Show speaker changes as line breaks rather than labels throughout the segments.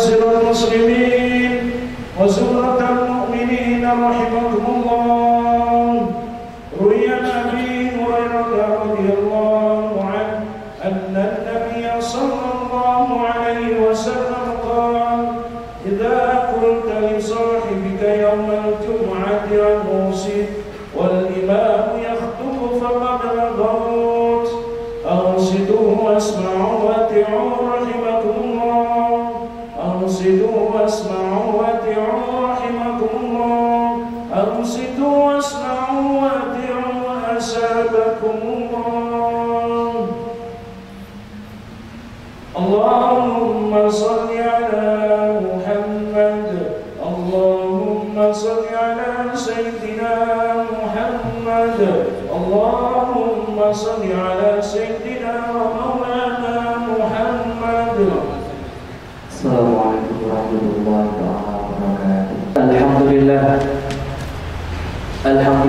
معاشر المسلمين وزمرة المؤمنين رحمكم الله. روي عن أبي هريرة رضي الله عنه أن النبي صلى الله عليه وسلم قال: إذا قلت لصاحبك يوم الجمعة أنصت والإمام يخطب فقد لغوت، أنصتوا واسمعوا وأطيعوا رحمكم الله، أنصتوا واسمعوا وأطيعوا رحمكم الله، أنصتوا واسمعوا وأطيعوا أثابكم الله. اللهم صل على محمد، اللهم صل على سيدنا محمد، اللهم صل على سيدنا ومولانا محمد.
السلام عليكم ورحمة الله وبركاته. الحمد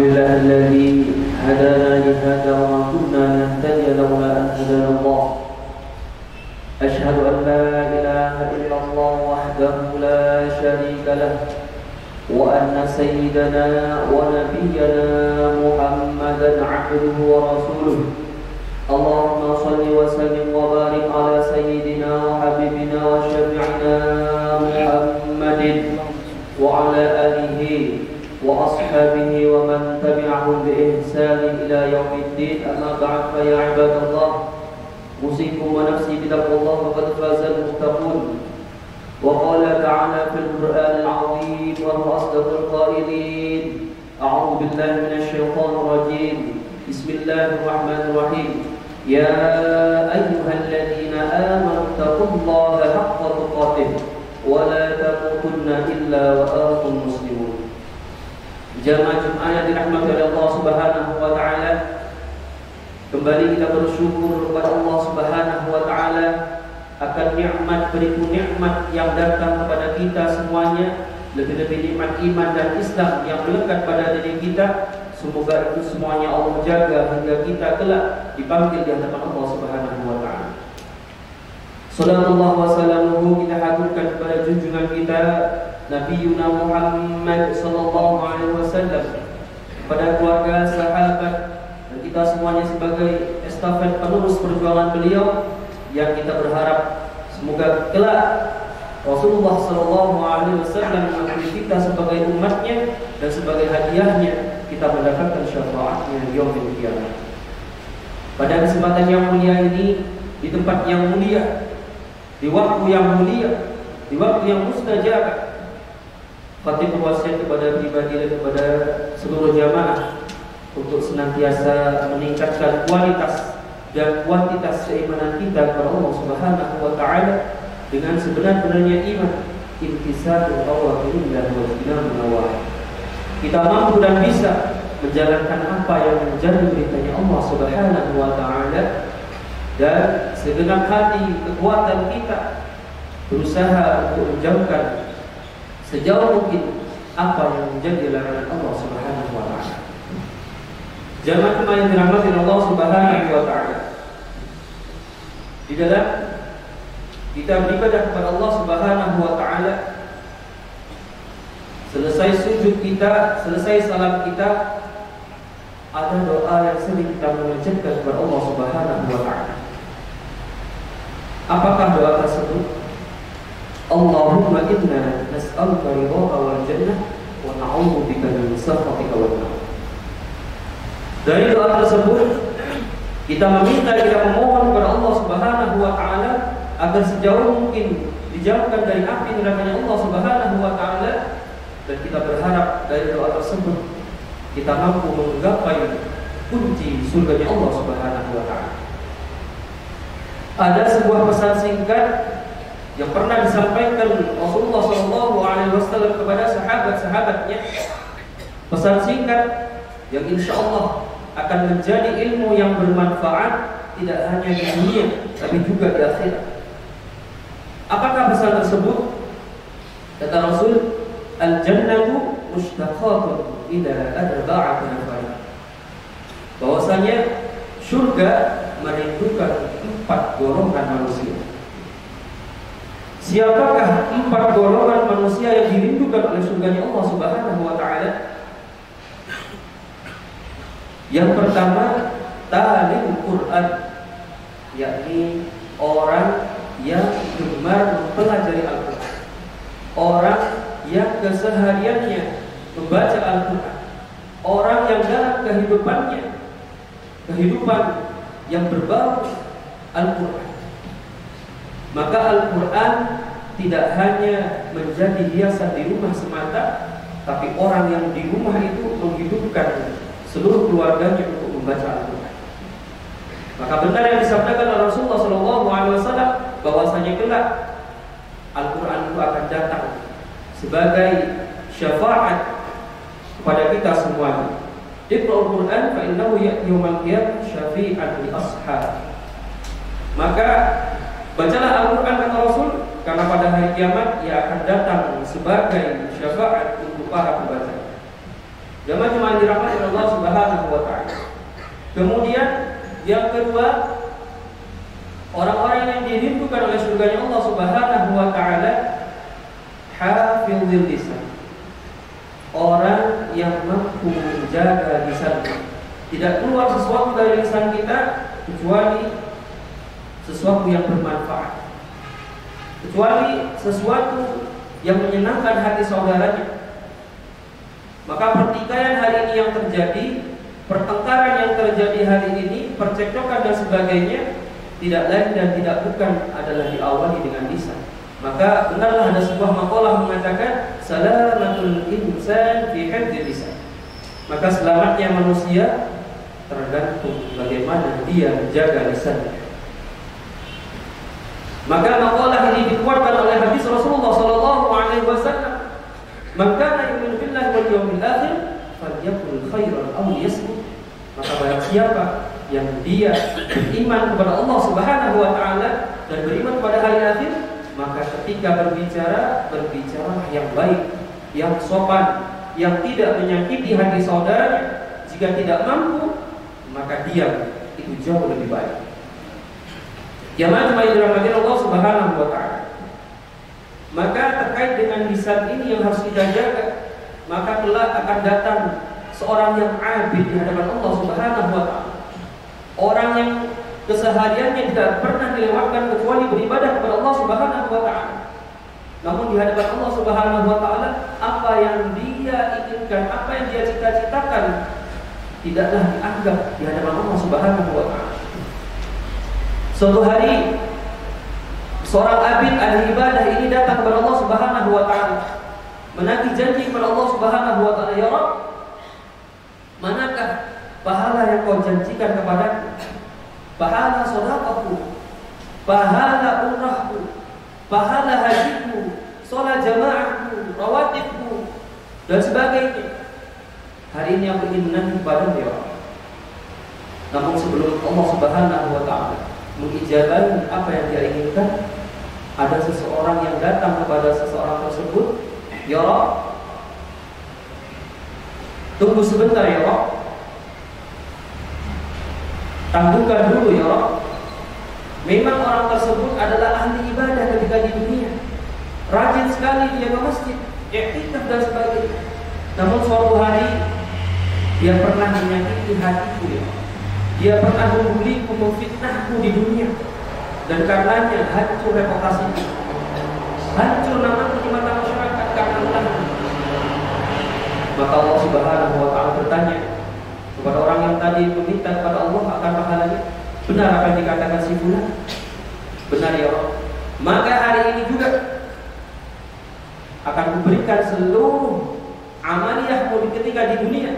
لله الذي هدانا لهذا وما كنا نهتدي لولا أن هدانا الله. أشهد أن لا إله إلا الله وحده لا شريك له، وأن سيدنا ونبينا محمدا عبده ورسوله. اللهم صل وسلم وبارك على سيدنا وحبيبنا وشفيعنا محمد وعلى آله وأصحابه ومن تبعهم بإحسان إلى يوم الدين. أما بعد، فيا عباد الله، أوصيكم ونفسي بتقوى الله فقد فاز المتقون. وقال تعالى في القرآن العظيم وهو أصدق القائلين: أعوذ بالله من الشيطان الرجيم، بسم الله الرحمن الرحيم. يا أيها الذين آمنوا اتقوا الله حق تقاته ولا تموتن إلا وأنتم مسلمون. Jamaah Jumat yang dirahmati oleh Allah Subhanahu wa taala, kembali kita bersyukur kepada Allah Subhanahu wa taala akan nikmat beriku nikmat yang datang kepada kita semuanya, lebih-lebih nikmat iman dan Islam yang melekat pada diri kita. Semoga itu semuanya Allah jaga hingga kita kelak dipanggil di hadapan Allah Subhanahu wa taala. Sallallahu wa sallamuhu kita haturkan kepada junjungan kita Nabi Yuna Muhammad sallallahu alaihi wasallam, kepada keluarga, sahabat, dan kita semuanya sebagai estafet penerus perjuangan beliau, yang kita berharap semoga kelak Rasulullah sallallahu alaihi wasallam mengakui kita sebagai umatnya dan sebagai hadiahnya kita mendapatkan syafaatnya di yaumil qiyamah. Pada kesempatan yang mulia ini, di tempat yang mulia, di waktu yang mulia, di waktu yang mustajab, Khatib berwasiat kepada pribadi dan kepada seluruh jamaah untuk senantiasa meningkatkan kualitas dan kuantitas keimanan kita kepada Allah Subhanahu wa taala dengan sebenar-benarnya iman, intisabul awamirin dan wajibul nawahi. Kita mampu dan bisa menjalankan apa yang menjadi perintahnya Allah Subhanahu wa taala, dan segenap hati kekuatan kita berusaha untuk menjauhkan sejauh mungkin apa yang menjadi larangan Allah Subhanahu wa taala. Jamaah yang dirahmati Allah Subhanahu wa taala, di dalam kita beribadah kepada Allah Subhanahu wa taala, selesai sujud kita, selesai salat kita, ada doa yang sering kita mengucapkan kepada Allah Subhanahu wa taala. Apakah doa tersebut? Allahumma inna nas'aluka ridhaka wal jannah wa na'udzu bika min sakhatika wan nar. Dari doa tersebut kita meminta, kita memohon kepada Allah Subhanahu wa taala agar sejauh mungkin dijauhkan dari api nerakanya Allah Subhanahu wa taala, dan kita berharap dari doa tersebut kita mampu menggapai kunci surganya Allah Subhanahu wa taala. Ada sebuah pesan singkat yang pernah disampaikan Rasulullah SAW kepada sahabat-sahabatnya, pesan singkat yang insya Allah akan menjadi ilmu yang bermanfaat tidak hanya di dunia tapi juga di akhirat. Apakah pesan tersebut? Kata Rasul, al-jannatu mushtaqatun ila arba'ati nafar. Bahwasanya surga merindukan 4 golongan manusia. Siapakah 4 golongan manusia yang dirindukan oleh surganya Allah Subhanahu wa taala? Yang pertama, talil Quran, yakni orang yang gemar mempelajari Al-Quran, orang yang kesehariannya membaca Al-Quran, orang yang dalam kehidupannya kehidupan yang berbau Al-Quran. Maka Al-Quran tidak hanya menjadi hiasan di rumah semata, tapi orang yang di rumah itu menghidupkan seluruh keluarganya untuk membaca Al-Quran. Maka benar yang disabdakan oleh Rasulullah SAW bahwasanya kelak Al-Quran itu akan datang sebagai syafaat kepada kita semuanya. Iqra'ul Quran fa innahu ya'ti yaumal qiyamah syafi'an li ashab. Maka bacalah Al-Quran kata Rasul, karena pada hari kiamat ia akan datang sebagai syafaat untuk para pembaca. Jamaah dirahmati oleh Allah Subhanahu wa taala. Kemudian yang kedua, orang-orang yang dirindukan oleh surganya Allah Subhanahu wa taala, hafizul lisan. Orang yang mampu menjaga lisan, tidak keluar sesuatu dari lisan kita kecuali sesuatu yang bermanfaat, kecuali sesuatu yang menyenangkan hati saudaranya. Maka pertikaian hari ini yang terjadi, pertengkaran yang terjadi hari ini, percekcokan dan sebagainya, tidak lain dan tidak bukan adalah diawali dengan lisan. Maka benarlah ada sebuah makalah mengatakan salamatul insan fi hifdzil lisan. Maka selamatnya manusia tergantung bagaimana dia menjaga lisannya. Maka makalah ini dikuatkan oleh hadis Rasulullah SAW. Man kana yu'minu billahi wal yawmil akhir falyaqul khairan aw liyasmut. Maka barang siapa yang dia beriman kepada Allah Subhanahu wa taala dan beriman pada hari akhir, maka ketika berbicara, berbicaralah yang baik, yang sopan, yang tidak menyakiti hati saudaranya. Jika tidak mampu, maka diam, itu jauh lebih baik. Jamaah yang dirahmati Allah Subhanahu wa taala. Maka terkait dengan lisan ini yang harus kita jaga, maka kelak akan datang seorang yang abid di hadapan Allah Subhanahu wa taala. Orang yang kesehariannya tidak pernah dilewatkan kecuali beribadah kepada Allah Subhanahu wa taala. Namun di hadapan Allah Subhanahu wa taala, apa yang dia inginkan, apa yang dia cita-citakan tidaklah dianggap di hadapan Allah Subhanahu wa taala. Suatu hari seorang abid ahli ibadah ini datang kepada Allah Subhanahu wa taala, menagih janji kepada Allah Subhanahu wa taala, "Ya Rabb, manakah pahala yang kau janjikan kepadaku? Pahala sedekahku, pahala umrahku, pahala hajiku, sholat jamaahku, rawatibku, dan sebagainya. Hari ini aku ingin menagih kepadamu ya Allah." Namun sebelum Allah Subhanahu wa taala mengijabahi apa yang dia inginkan, ada seseorang yang datang kepada seseorang tersebut, "Ya Rabb, tunggu sebentar ya Rabb, tangguhkan dulu ya Rabb." Memang orang tersebut adalah ahli ibadah ketika di dunia, rajin sekali dia ke masjid, i'tikaf dan sebagainya. Namun suatu hari dia pernah menyakiti hatiku ya Allah. Dia pernah membuliku, memfitnahku di dunia, dan karenanya hancur reputasiku, hancur namaku di mata masyarakat karena ulahku. Maka Allah Subhanahu wa taala bertanya kepada orang yang tadi meminta kepada Allah akan pahalanya, "Benar apa yang dikatakan si fulan?" "Benar ya Allah." "Maka hari ini juga akan memberikan seluruh amaliyahmu ketika di dunia,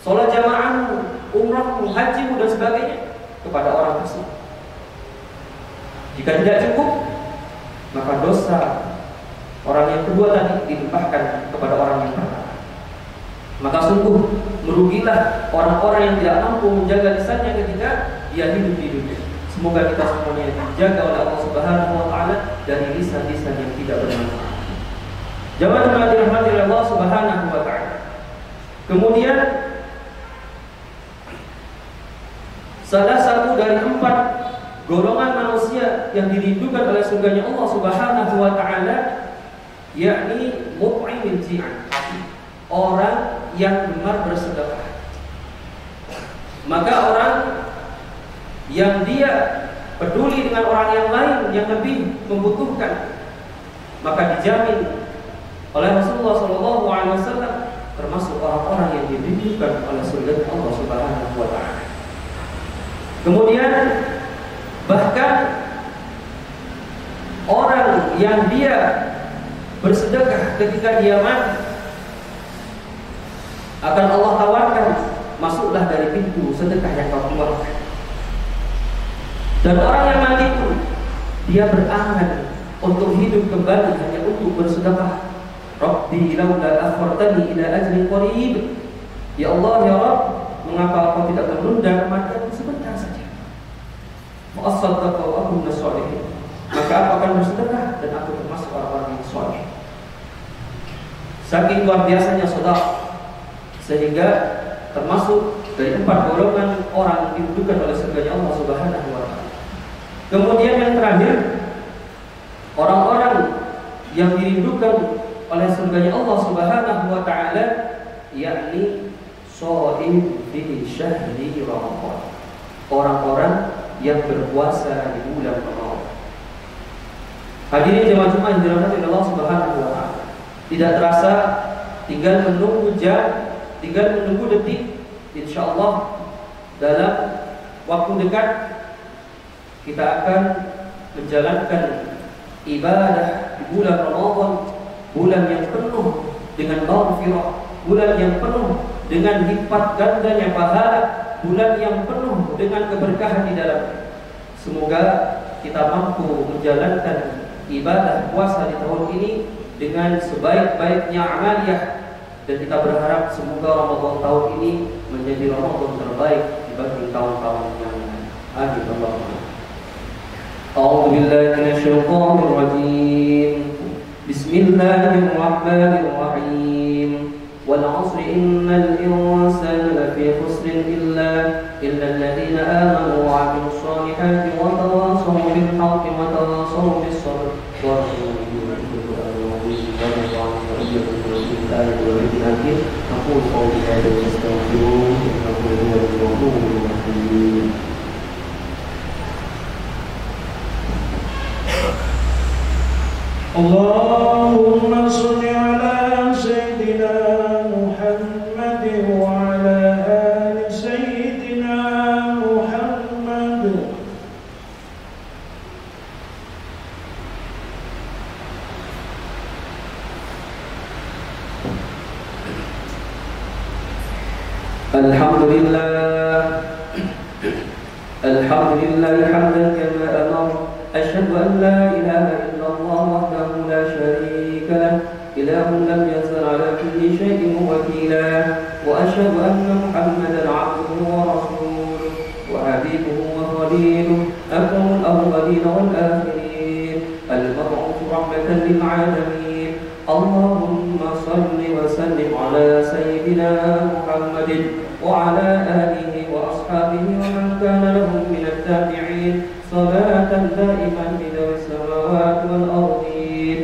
sholat jamaahmu, umrahmu, hajimu dan sebagainya, kepada orang tersebut. Jika tidak cukup, maka dosa orang yang kedua tadi dilimpahkan kepada orang yang pertama." Maka sungguh merugilah orang-orang yang tidak mampu menjaga lisannya ketika dia hidup di dunia. Semoga kita semuanya dijaga oleh Allah Subhanahu wa taala dari lisan-lisan yang tidak bermanfaat. Jamaah yang dirahmati oleh Allah Subhanahu wa taala. Kemudian salah satu dari 4 golongan manusia yang dirindukan oleh surganya Allah Subhanahu wa taala, yakni mut'imil ji'an, orang yang gemar bersedekah. Maka orang yang dia peduli dengan orang yang lain yang lebih membutuhkan, maka dijamin oleh Rasulullah SAW termasuk orang-orang yang dirindukan oleh surga Allah Subhanahu wa taala. Kemudian bahkan orang yang dia bersedekah ketika dia mati akan Allah tawarkan, masuklah dari pintu sedekah yang kau keluarkan. Dan orang yang mati pun dia berangan untuk hidup kembali hanya untuk bersedekah. Rabbi laula akhartani ila ajrin qarib. Ya Allah, ya Rabb, mengapa Kau tidak menunda kematianku sebentar saja? Fa asaddaq wa akun minasolihin. Maka aku akan bersedekah dan aku termasuk orang-orang yang saleh. Saking luar biasanya sedekah, sehingga termasuk dari 4 golongan orang yang didudukan oleh surganya Allah Subhanahu wa taala. Kemudian yang terakhir, orang-orang yang dirindukan oleh surganya Allah Subhanahu wa taala, yakni shaim fi syahri Ramadan. Orang-orang yang berpuasa di bulan Ramadan. Hadirin jemaah Jumat yang dirahmati Allah Subhanahu wa taala. Tidak terasa tinggal menunggu jam, tinggal menunggu detik, insyaallah dalam waktu dekat kita akan menjalankan ibadah di bulan Ramadan, bulan yang penuh dengan maghfirah, bulan yang penuh dengan lipat gandanya pahala, bulan yang penuh dengan keberkahan di dalamnya. Semoga kita mampu menjalankan ibadah puasa di tahun ini dengan sebaik-baiknya amaliyah, dan kita berharap semoga Ramadan tahun ini menjadi Ramadan terbaik dibanding tahun-tahun yang lain. Amin Allahumma. A'udzu billahi minasyaitonir rajim. Bismillahirrahmanirrahim. Wal 'asri innal insana lafi khusrin illa alladziina aamanu wa 'amilus shalihati wa tawassaw bil haqqi wa tawassaw bis sabr. أقول قولي هذا واستغفروه إنه هو الغفور الرحيم.
اللهم صل على سيدنا محمد وعلى آل سيدنا محمد.
الحمد لله حمدا كما أمر. أشهد أن لا إله إلا الله وحده لا شريك له، إله لم يزل على كل شيء وكيلا. وأشهد أن محمدا عبده ورسوله وحبيبه وخليله، أكرم الأولين والآخرين، المبعوث رحمة للعالمين. اللهم صل وسلم على سيدنا محمد وعلى آله وأصحابه ومن كان لهم من التابعين صلاة دائما بدوام السماوات والأرضين.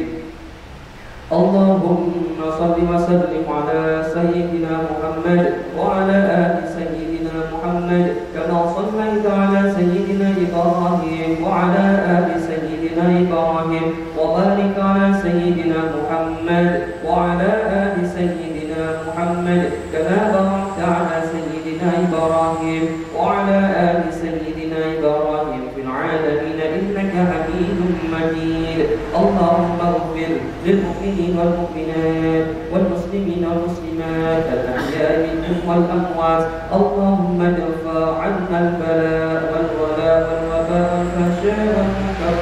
اللهم صل وسلم على سيدنا محمد وعلى آل سيدنا محمد كما صليت على سيدنا إبراهيم وعلى آل سيدنا إبراهيم، وبارك على سيدنا محمد وعلى آل سيدنا محمد كما باركت على سيدنا إبراهيم وعلى آل سيدنا إبراهيم في العالمين إنك حميد مجيد. اللهم اغفر للمؤمنين والمؤمنات والمسلمين والمسلمات الأحياء منهم والأموات. اللهم ادفع عنا البلاء والولاء والوباء والفحشاء والمنكر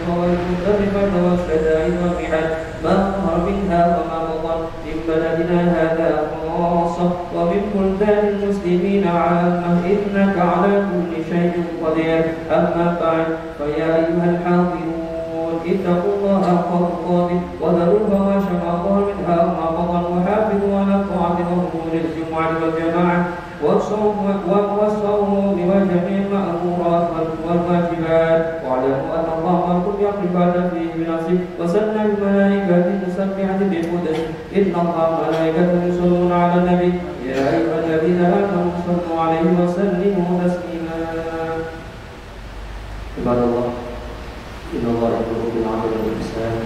والمضطربة والشدائد والمحن ما ظهر منها وما بطن من بلدنا هذا خاصة ومن بلدان المسلمين عامة إنك على كل شيء قدير. أما بعد فيا أيها الحاضرون اتقوا الله حق تقاته وذروا الفواحش ما ظهر منها وما بطن وحافظوا على الطاعة وأمور الجمعة والجماعة والصوم بوجه المأمورات والواجبات. واعلموا أن الله خلق يقبل فيه بنفسه وسنى الملائكة المسبحة بالقدس إن الله ملائكته يصلون على النبي يا أيها الذين آمنوا صلوا عليه وسلموا تسليما. عباد الله إن الله يأمر بالعدل والإحسان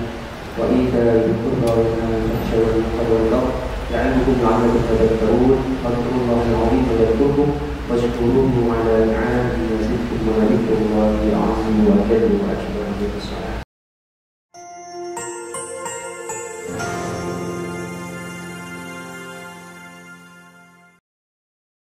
وإيتاء ذي القربى وينهى عن الفحشاء والمنكر والبغي يعظكم لعلكم تذكرون. فاذكروا الله العظيم يذكركم واشكروه على نعمه يزدكم ولذكر الله أعظم وأجل وأكبر من الصالحين.